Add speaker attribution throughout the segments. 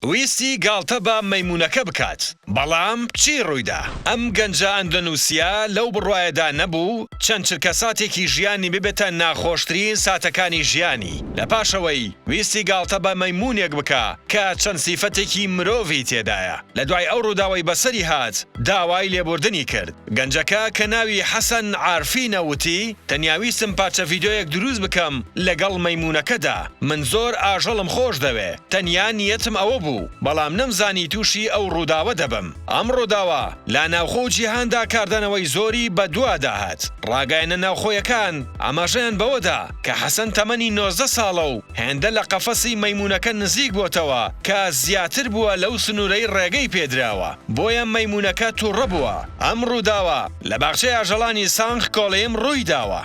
Speaker 1: ویستی گاڵتە بە مەیمونەکە بکات بەڵام چی ڕوویدا ئەم گەنجە ئەندەنووسیا لەو بڕواایەدا نەبوو چەند چرکە ساتێکی ژیانی ببێتە ناخۆشترین ساتەکانی ژیانی لە پاشەوەی ویستی گاڵتە بە مەیمونێک بکە کە چەند سیفەتێکی مرۆڤی تێدایە لە دوای ئەو ڕووداوای بەسەری هات داوای لێبوردنی کرد گەنجەکە کە ناوی حەسەن عارفی نەوتی تەنیاویستم پارچە ڤیدۆیەک دروست بکەم لەگەڵ مەیمونەکەدا من زۆر ئاژەڵم خۆش دەوێ تەنیا نیەتم ئەوە بوو بەڵام نەمزانی تووشی ئەو ڕووداوە دەبم ئەم ڕووداوە لا ناوخۆ جیهاندا کاردنەوەی زۆری بە دوواداهات ڕاگەیەنە ناوخۆیەکان ئاماژەیان بەوەدا کە حەسەن تەمەنی 19 ساڵە و هێندە لە قەفەسی مەیمونەکە نزیک بۆتەوە کە زیاتر بووە لەو سنوورەی ڕێگەی پێدراوە بۆیە مەیمونەکە تووڕە بووە ئەم ڕووداوە لە باخچەی ئاژەڵانی سانخ کۆڵێم ڕووی داوە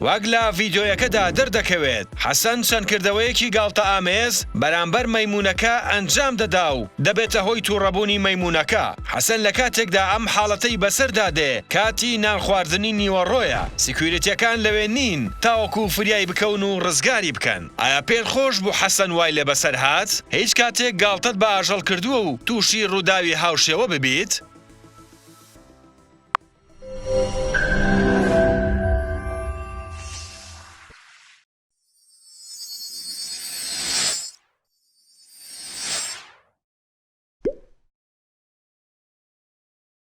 Speaker 1: وەک لە ڤیدۆیەکەدا دەردەکەوێت حەسەن چەند کردەوەیەکی گاڵتە ئامێز بەرامبەر مەیمونەکە ئەنجام دەدا و دەبێتە هۆی تووڕەبوونی مەیمونەکە حەسەن لە کاتێکدا ئەم حاڵەتەی بەسەردادێ کاتی نان خواردنی نیوەڕۆیە سیکوریتیەکان لەوێ نین تاوەکو فریای بکەون و ڕزگاری بکەن ئایا پێت خۆش بوو حەسەن وای لە بەسەر هات هیچ کاتێک گاڵتەت بە ئاژەڵ کردووە و تووشی ڕووداوی هاوشێوە ببیت